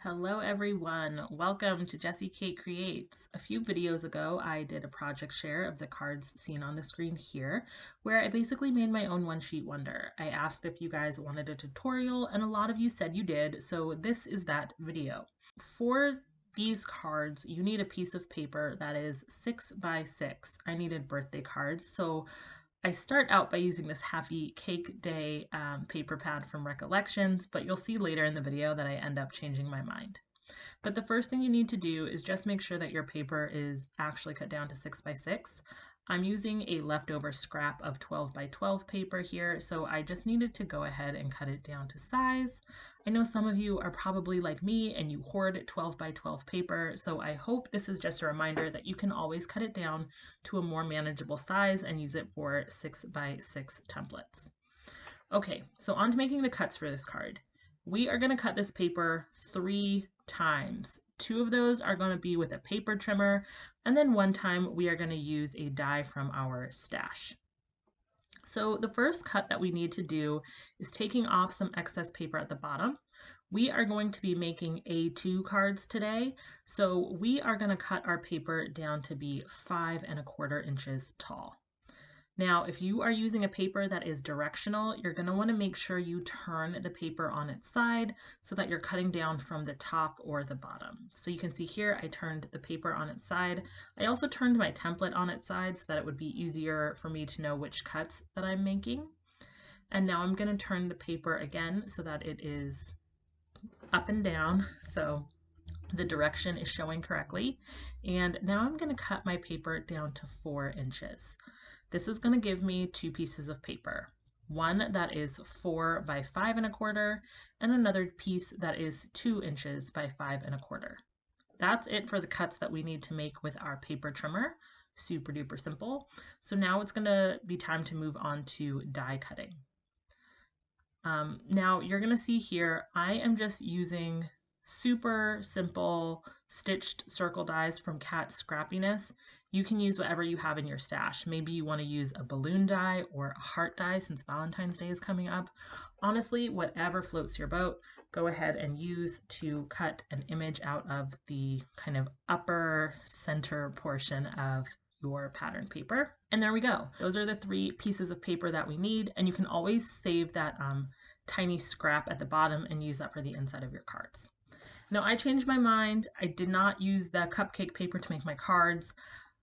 Hello everyone, welcome to Jessie Kate Creates. A few videos ago I did a project share of the cards seen on the screen here where I basically made my own one sheet wonder. I asked if you guys wanted a tutorial and a lot of you said you did, so this is that video. For these cards you need a piece of paper that is 6 by 6. I needed birthday cards, so I start out by using this Happy Cake Day paper pad from Recollections, but you'll see later in the video that I end up changing my mind. But the first thing you need to do is just make sure that your paper is actually cut down to 6 by 6. I'm using a leftover scrap of 12 by 12 paper here, so I just needed to go ahead and cut it down to size. I know some of you are probably like me and you hoard 12 by 12 paper, so I hope this is just a reminder that you can always cut it down to a more manageable size and use it for 6 by 6 templates. Okay, so on to making the cuts for this card. We are going to cut this paper 3 times. 2 of those are going to be with a paper trimmer, and then 1 time we are going to use a die from our stash. So the first cut that we need to do is taking off some excess paper at the bottom. We are going to be making A2 cards today, so we are going to cut our paper down to be 5¼ inches tall. Now, if you are using a paper that is directional, you're going to want to make sure you turn the paper on its side so that you're cutting down from the top or the bottom. So you can see here, I turned the paper on its side. I also turned my template on its side so that it would be easier for me to know which cuts that I'm making. And now I'm going to turn the paper again so that it is up and down, so the direction is showing correctly. And now I'm going to cut my paper down to 4 inches. This is going to give me 2 pieces of paper. One that is 4 by 5¼ and another piece that is 2 inches by 5¼ That's it for the cuts that we need to make with our paper trimmer. Super duper simple. So now it's going to be time to move on to die cutting. Now you're going to see here, I am just using super simple stitched circle dies from Cat Scrappiness. You can use whatever you have in your stash. Maybe you want to use a balloon die or a heart die since Valentine's Day is coming up. Honestly, whatever floats your boat, go ahead and use to cut an image out of the kind of upper center portion of your pattern paper. And there we go. Those are the 3 pieces of paper that we need, and you can always save that tiny scrap at the bottom and use that for the inside of your cards. Now I changed my mind. I did not use the cupcake paper to make my cards.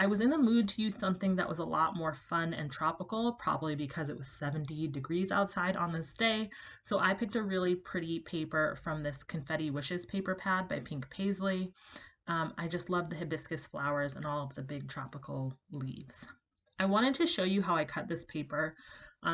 I was in the mood to use something that was a lot more fun and tropical, probably because it was 70 degrees outside on this day. So I picked a really pretty paper from this Confetti Wishes paper pad by Pink Paislee. I just love the hibiscus flowers and all of the big tropical leaves. I wanted to show you how I cut this paper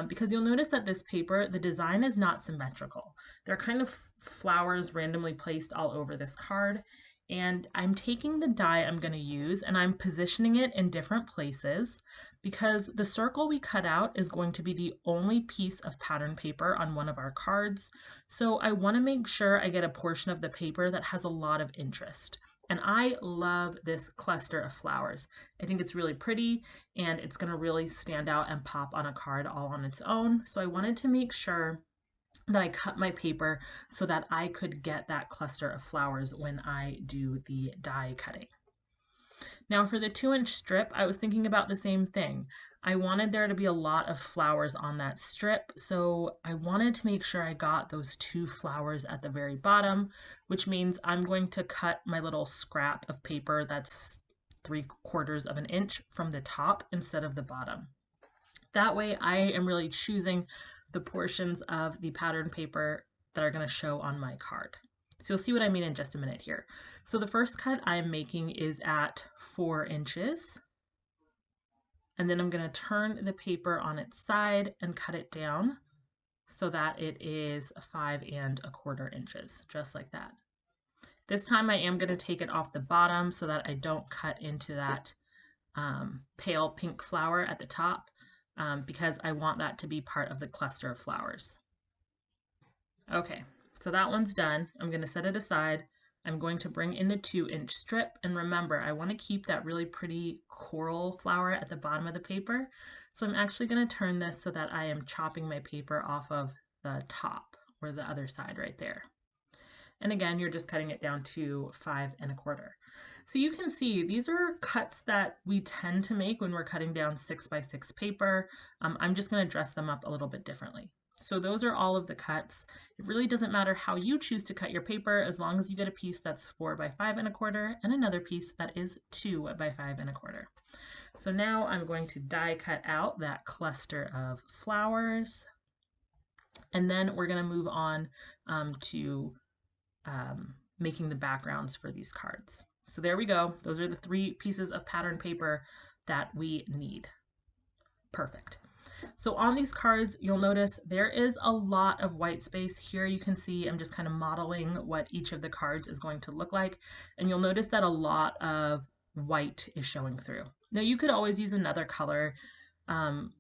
because you'll notice that this paper, the design is not symmetrical. They're kind of flowers randomly placed all over this card. And I'm taking the die I'm going to use and I'm positioning it in different places because the circle we cut out is going to be the only piece of pattern paper on one of our cards. So I want to make sure I get a portion of the paper that has a lot of interest. And I love this cluster of flowers. I think it's really pretty and it's going to really stand out and pop on a card all on its own. So I wanted to make sure that I cut my paper so that I could get that cluster of flowers when I do the die cutting. Now for the 2-inch strip, I was thinking about the same thing. I wanted there to be a lot of flowers on that strip, so I wanted to make sure I got those 2 flowers at the very bottom, which means I'm going to cut my little scrap of paper that's 3/4 of an inch from the top instead of the bottom. That way I am really choosing the portions of the pattern paper that are going to show on my card. So you'll see what I mean in just a minute here. So the first cut I'm making is at 4 inches. And then I'm going to turn the paper on its side and cut it down so that it is 5¼ inches, just like that. This time I am going to take it off the bottom so that I don't cut into that pale pink flower at the top because I want that to be part of the cluster of flowers. Okay, so that one's done. I'm going to set it aside. I'm going to bring in the 2-inch strip, and remember, I want to keep that really pretty coral flower at the bottom of the paper. So I'm actually going to turn this so that I am chopping my paper off of the top or the other side right there. And again, you're just cutting it down to 5 1/4. So you can see these are cuts that we tend to make when we're cutting down 6x6 paper. I'm just going to dress them up a little bit differently. So those are all of the cuts. It really doesn't matter how you choose to cut your paper as long as you get a piece that's 4x5 1/4 and another piece that is 2x5 1/4. So now I'm going to die cut out that cluster of flowers, and then we're going to move on to making the backgrounds for these cards. So there we go. Those are the 3 pieces of pattern paper that we need. Perfect. So on these cards, you'll notice there is a lot of white space. Here you can see I'm just kind of modeling what each of the cards is going to look like. And you'll notice that a lot of white is showing through. Now you could always use another color, one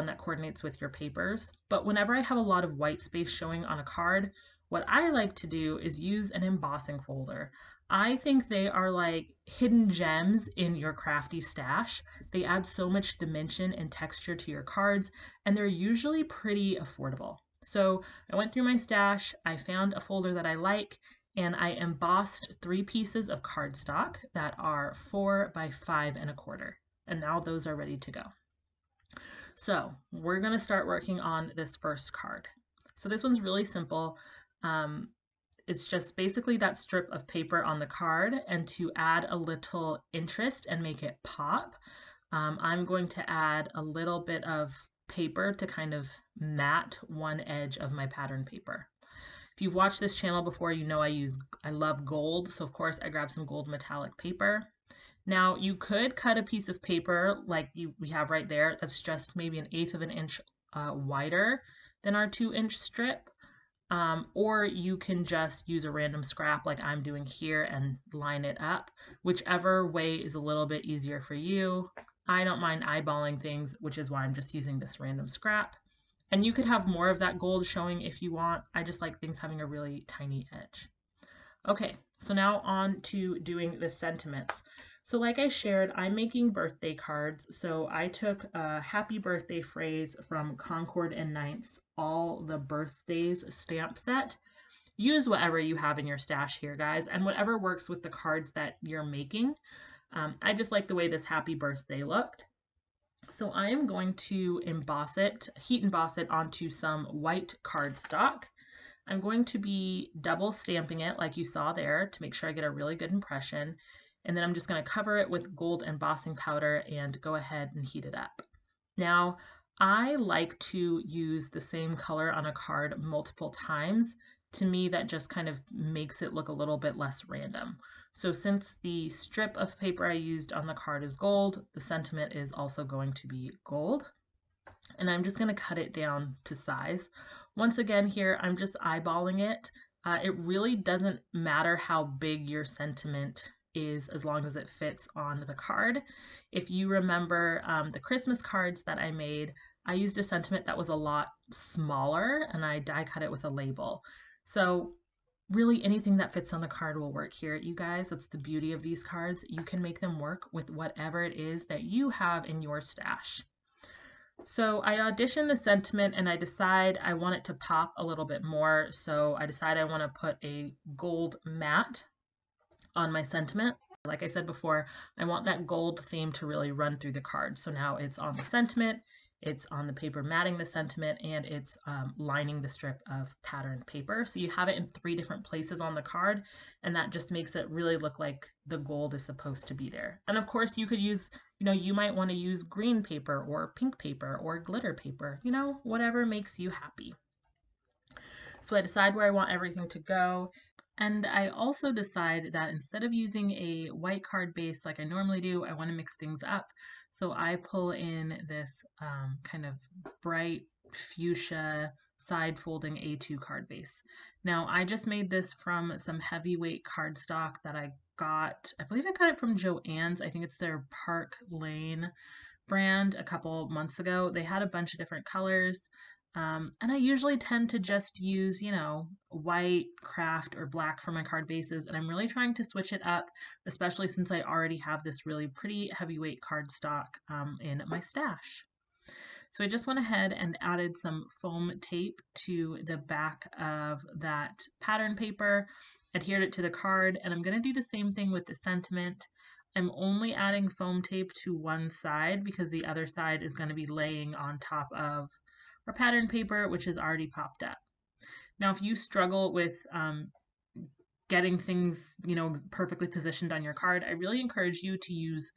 that coordinates with your papers. But whenever I have a lot of white space showing on a card, what I like to do is use an embossing folder. I think they are like hidden gems in your crafty stash. They add so much dimension and texture to your cards, and they're usually pretty affordable. So I went through my stash, I found a folder that I like, and I embossed 3 pieces of cardstock that are 4x5 1/4. And now those are ready to go. So we're going to start working on this first card. So this one's really simple. It's just basically that strip of paper on the card, and to add a little interest and make it pop, I'm going to add a little bit of paper to kind of matte one edge of my pattern paper. If you've watched this channel before, you know I love gold, so of course I grabbed some gold metallic paper. Now you could cut a piece of paper like we have right there that's just maybe 1/8 of an inch wider than our 2-inch strip. Or you can just use a random scrap like I'm doing here and line it up. Whichever way is a little bit easier for you. I don't mind eyeballing things, which is why I'm just using this random scrap. And you could have more of that gold showing if you want. I just like things having a really tiny edge. Okay, so now on to doing the sentiments. So like I shared, I'm making birthday cards. So I took a happy birthday phrase from Concord and Ninth's All the Birthdays stamp set. Use whatever you have in your stash here, guys, and whatever works with the cards that you're making. I just like the way this happy birthday looked. So I am going to emboss it, heat emboss it onto some white cardstock. I'm going to be double stamping it like you saw there to make sure I get a really good impression. And then I'm just going to cover it with gold embossing powder and go ahead and heat it up. Now, I like to use the same color on a card multiple times. To me, that just kind of makes it look a little bit less random. So since the strip of paper I used on the card is gold, the sentiment is also going to be gold. And I'm just going to cut it down to size. Once again here, I'm just eyeballing it. It really doesn't matter how big your sentiment is as long as it fits on the card. If you remember the Christmas cards that I made, I used a sentiment that was a lot smaller and I die cut it with a label. So really anything that fits on the card will work here, you guys. That's the beauty of these cards. You can make them work with whatever it is that you have in your stash. So I audition the sentiment and I decide I want it to pop a little bit more. So I decide I want to put a gold matte on my sentiment. Like I said before, I want that gold theme to really run through the card. So now it's on the sentiment, it's on the paper matting the sentiment, and it's lining the strip of patterned paper. So you have it in 3 different places on the card, and that just makes it really look like the gold is supposed to be there. And of course you could use, you might want to use green paper or pink paper or glitter paper, whatever makes you happy. So I decide where I want everything to go. And I also decide that instead of using a white card base like I normally do, I want to mix things up. So I pull in this kind of bright fuchsia side folding A2 card base. Now I just made this from some heavyweight cardstock that I believe I got it from Joann's. I think it's their Park Lane brand a couple months ago. They had a bunch of different colors. And I usually tend to just use, white, craft, or black for my card bases. And I'm really trying to switch it up, especially since I already have this really pretty heavyweight cardstock in my stash. So I just went ahead and added some foam tape to the back of that pattern paper. adhered it to the card, and I'm going to do the same thing with the sentiment. I'm only adding foam tape to one side because the other side is going to be laying on top of our pattern paper, which is already popped up. Now, if you struggle with getting things, perfectly positioned on your card, I really encourage you to use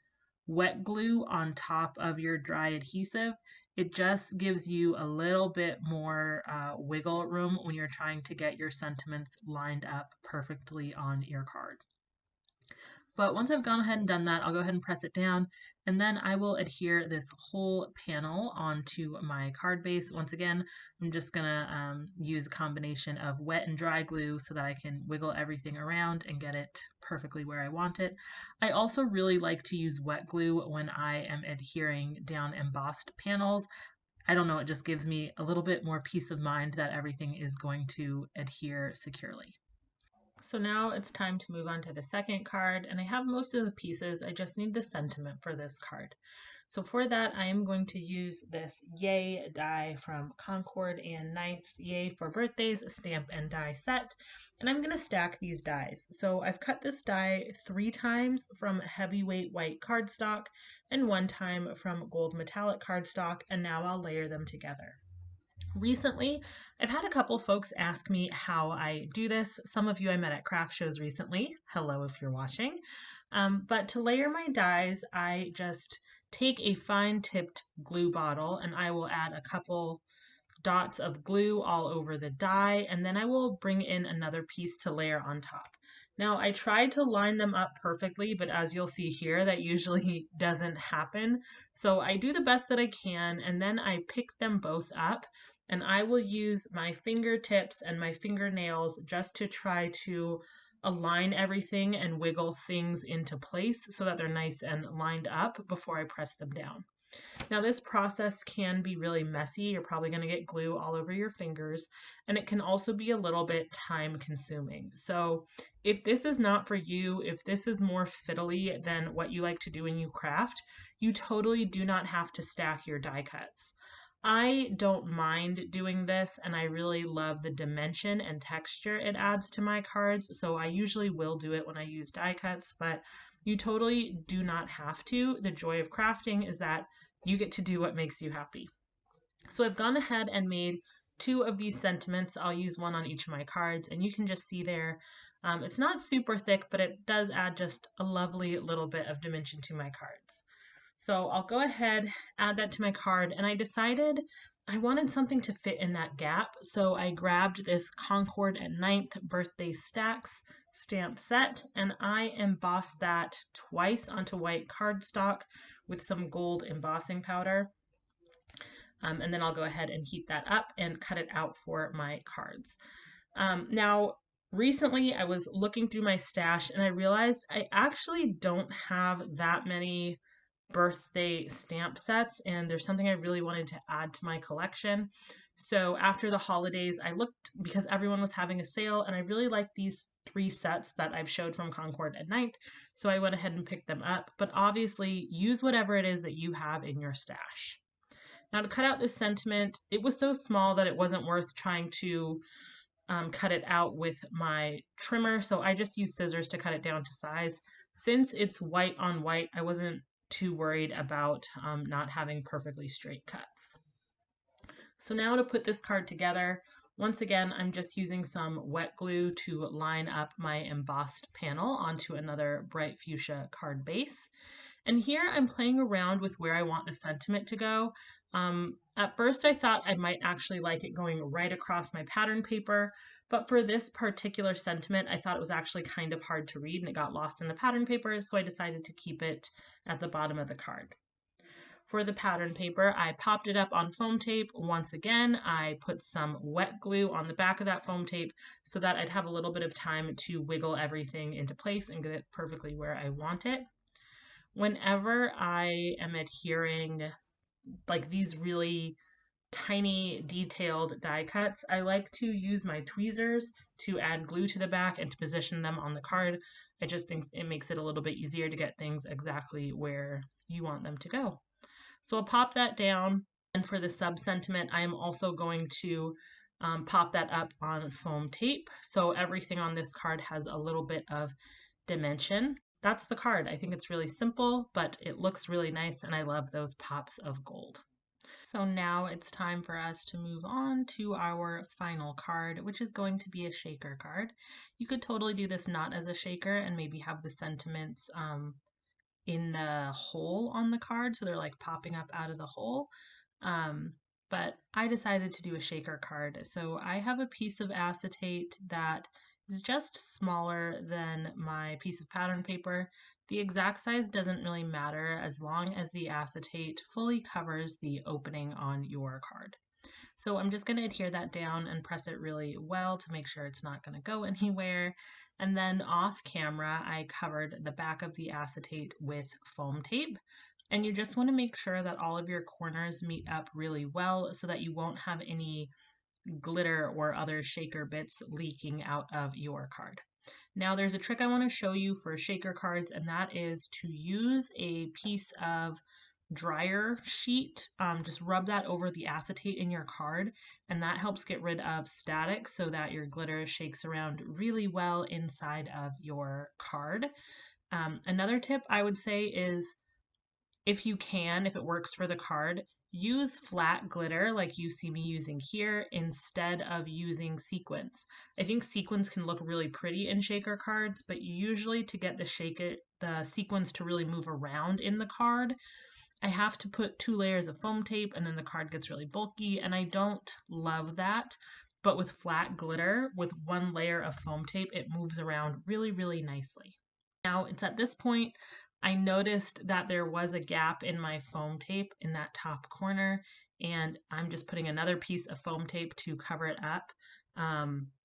wet glue on top of your dry adhesive. It just gives you a little bit more wiggle room when you're trying to get your sentiments lined up perfectly on your card. But once I've gone ahead and done that, I'll go ahead and press it down, and then I will adhere this whole panel onto my card base. Once again, I'm just gonna use a combination of wet and dry glue so that I can wiggle everything around and get it perfectly where I want it. I also really like to use wet glue when I am adhering down embossed panels. I don't know, it just gives me a little bit more peace of mind that everything is going to adhere securely. So now it's time to move on to the second card, and I have most of the pieces. I just need the sentiment for this card. So for that, I am going to use this Yay die from Concord and Knight's Yay for Birthdays stamp and die set, and I'm going to stack these dies. So I've cut this die 3 times from heavyweight white cardstock and 1 time from gold metallic cardstock, and now I'll layer them together. Recently, I've had a couple folks ask me how I do this. Some of you I met at craft shows recently. Hello if you're watching. But to layer my dies, I just take a fine tipped glue bottle and I will add a couple dots of glue all over the die, and then I will bring in another piece to layer on top. Now, I tried to line them up perfectly, but as you'll see here, that usually doesn't happen. So I do the best that I can, and then I pick them both up, and I will use my fingertips and my fingernails just to try to align everything and wiggle things into place so that they're nice and lined up before I press them down. Now, this process can be really messy. You're probably going to get glue all over your fingers, and it can also be a little bit time consuming. So if this is not for you, if this is more fiddly than what you like to do when you craft, you totally do not have to stack your die cuts. I don't mind doing this, and I really love the dimension and texture it adds to my cards, so I usually will do it when I use die cuts, but you totally do not have to. The joy of crafting is that you get to do what makes you happy. So I've gone ahead and made 2 of these sentiments. I'll use one on each of my cards, and you can just see there, it's not super thick, but it does add just a lovely little bit of dimension to my cards. So I'll go ahead, add that to my card, and I decided I wanted something to fit in that gap. So I grabbed this Concord and 9th birthday stacks stamp set, and I embossed that twice onto white cardstock with some gold embossing powder. And then I'll go ahead and heat that up and cut it out for my cards. Now, recently I was looking through my stash and I realized I actually don't have that many birthday stamp sets, and there's something I really wanted to add to my collection. So after the holidays, I looked because everyone was having a sale, and I really liked these 3 sets that I've showed from Concord at Night. So I went ahead and picked them up, but obviously use whatever it is that you have in your stash. Now to cut out this sentiment, it was so small that it wasn't worth trying to cut it out with my trimmer, so I just used scissors to cut it down to size. Since it's white on white, I wasn't too worried about not having perfectly straight cuts. So now to put this card together, once again, I'm just using some wet glue to line up my embossed panel onto another bright fuchsia card base. And here I'm playing around with where I want the sentiment to go. At first I thought I might actually like it going right across my pattern paper, but for this particular sentiment, I thought it was actually kind of hard to read and it got lost in the pattern paper, so I decided to keep it at the bottom of the card. For the pattern paper, I popped it up on foam tape. Once again, I put some wet glue on the back of that foam tape so that I'd have a little bit of time to wiggle everything into place and get it perfectly where I want it. Whenever I am adhering like these really tiny detailed die cuts, I like to use my tweezers to add glue to the back and to position them on the card. I just think it makes it a little bit easier to get things exactly where you want them to go. So I'll pop that down, and for the sub sentiment, I am also going to pop that up on foam tape. So everything on this card has a little bit of dimension. That's the card. I think it's really simple, but it looks really nice, and I love those pops of gold. So now it's time for us to move on to our final card, which is going to be a shaker card. You could totally do this not as a shaker and maybe have the sentiments in the hole on the card, so they're like popping up out of the hole. Um, but I decided to do a shaker card. So I have a piece of acetate that is just smaller than my piece of pattern paper. The exact size doesn't really matter as long as the acetate fully covers the opening on your card. So I'm just going to adhere that down and press it really well to make sure it's not going to go anywhere. And then off camera, I covered the back of the acetate with foam tape. And you just want to make sure that all of your corners meet up really well so that you won't have any glitter or other shaker bits leaking out of your card. Now there's a trick I want to show you for shaker cards, and that is to use a piece of dryer sheet. Just rub that over the acetate in your card, and that helps get rid of static so that your glitter shakes around really well inside of your card. Another tip I would say is, if you can, if it works for the card, use flat glitter like you see me using here instead of using sequins. I think sequins can look really pretty in shaker cards, but usually to get the sequins to really move around in the card, I have to put 2 layers of foam tape, and then the card gets really bulky, and I don't love that. But with flat glitter, with 1 layer of foam tape, it moves around really, really nicely. Now it's at this point I noticed that there was a gap in my foam tape in that top corner, and I'm just putting another piece of foam tape to cover it up.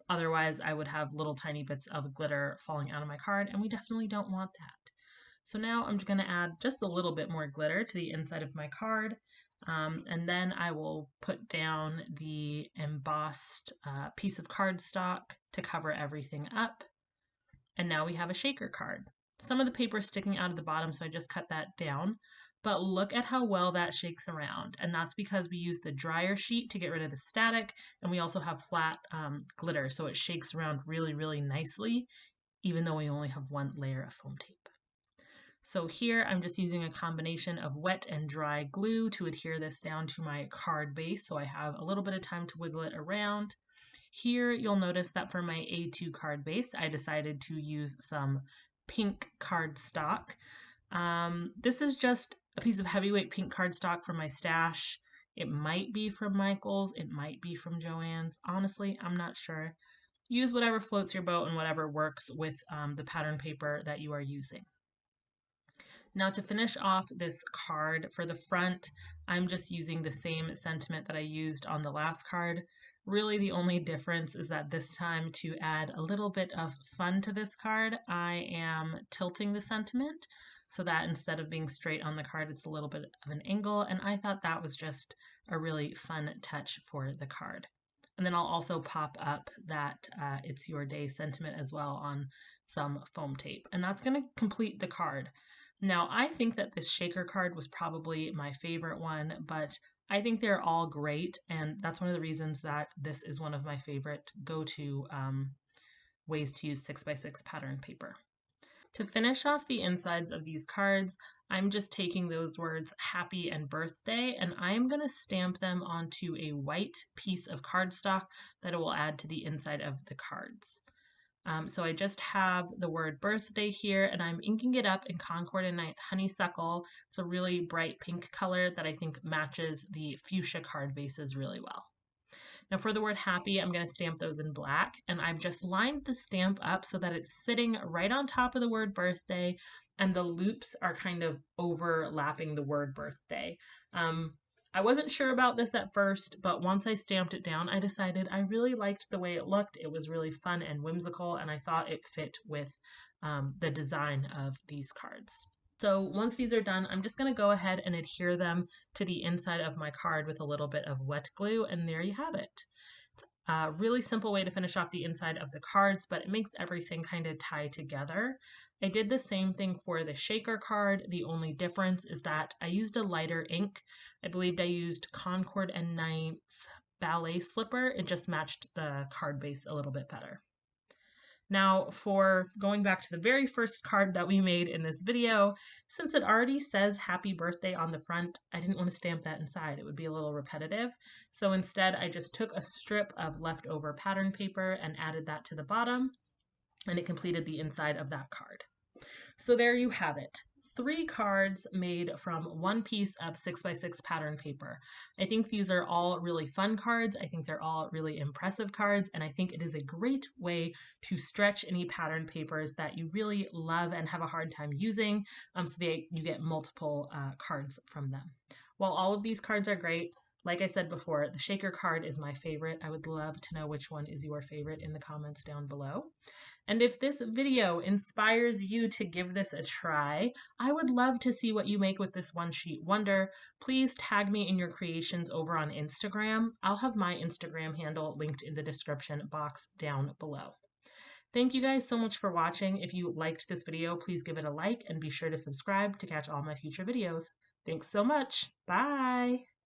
Otherwise, I would have little tiny bits of glitter falling out of my card, and we definitely don't want that. So now I'm just going to add just a little bit more glitter to the inside of my card, and then I will put down the embossed piece of cardstock to cover everything up. And now we have a shaker card. Some of the paper is sticking out of the bottom, so I just cut that down. But look at how well that shakes around. And that's because we use the dryer sheet to get rid of the static, and we also have flat glitter, so it shakes around really, really nicely, even though we only have 1 layer of foam tape. So here I'm just using a combination of wet and dry glue to adhere this down to my card base, so I have a little bit of time to wiggle it around. Here you'll notice that for my A2 card base, I decided to use some pink cardstock. This is just a piece of heavyweight pink cardstock from my stash. It might be from Michael's, it might be from Joann's. Honestly, I'm not sure. Use whatever floats your boat and whatever works with the pattern paper that you are using. Now to finish off this card, for the front, I'm just using the same sentiment that I used on the last card. Really the only difference is that this time, to add a little bit of fun to this card, I am tilting the sentiment so that instead of being straight on the card, it's a little bit of an angle, and I thought that was just a really fun touch for the card. And then I'll also pop up that It's Your Day sentiment as well on some foam tape. And that's going to complete the card. Now, I think that this shaker card was probably my favorite one, but I think they're all great, and that's one of the reasons that this is one of my favorite go-to ways to use 6x6 pattern paper. To finish off the insides of these cards, I'm just taking those words happy and birthday, and I'm going to stamp them onto a white piece of cardstock that I will add to the inside of the cards. So I just have the word birthday here, and I'm inking it up in Concord and Ninth Honeysuckle. It's a really bright pink color that I think matches the fuchsia card bases really well. Now for the word happy, I'm going to stamp those in black, and I've just lined the stamp up so that it's sitting right on top of the word birthday, and the loops are kind of overlapping the word birthday. I wasn't sure about this at first, but once I stamped it down, I decided I really liked the way it looked. It was really fun and whimsical, and I thought it fit with the design of these cards. So once these are done, I'm just going to go ahead and adhere them to the inside of my card with a little bit of wet glue, and there you have it. It's a really simple way to finish off the inside of the cards, but it makes everything kind of tie together. I did the same thing for the shaker card. The only difference is that I used a lighter ink. I believed I used Concord and Ninth's ballet slipper. It just matched the card base a little bit better. Now, for going back to the very first card that we made in this video, since it already says happy birthday on the front, I didn't want to stamp that inside. It would be a little repetitive. So instead, I just took a strip of leftover pattern paper and added that to the bottom, and it completed the inside of that card. So there you have it. 3 cards made from one piece of 6x6 pattern paper. I think these are all really fun cards. I think they're all really impressive cards, and I think it is a great way to stretch any pattern papers that you really love and have a hard time using, so that you get multiple cards from them. While all of these cards are great, like I said before, the shaker card is my favorite. I would love to know which one is your favorite in the comments down below. And if this video inspires you to give this a try, I would love to see what you make with this one sheet wonder. Please tag me in your creations over on Instagram. I'll have my Instagram handle linked in the description box down below. Thank you guys so much for watching. If you liked this video, please give it a like and be sure to subscribe to catch all my future videos. Thanks so much. Bye.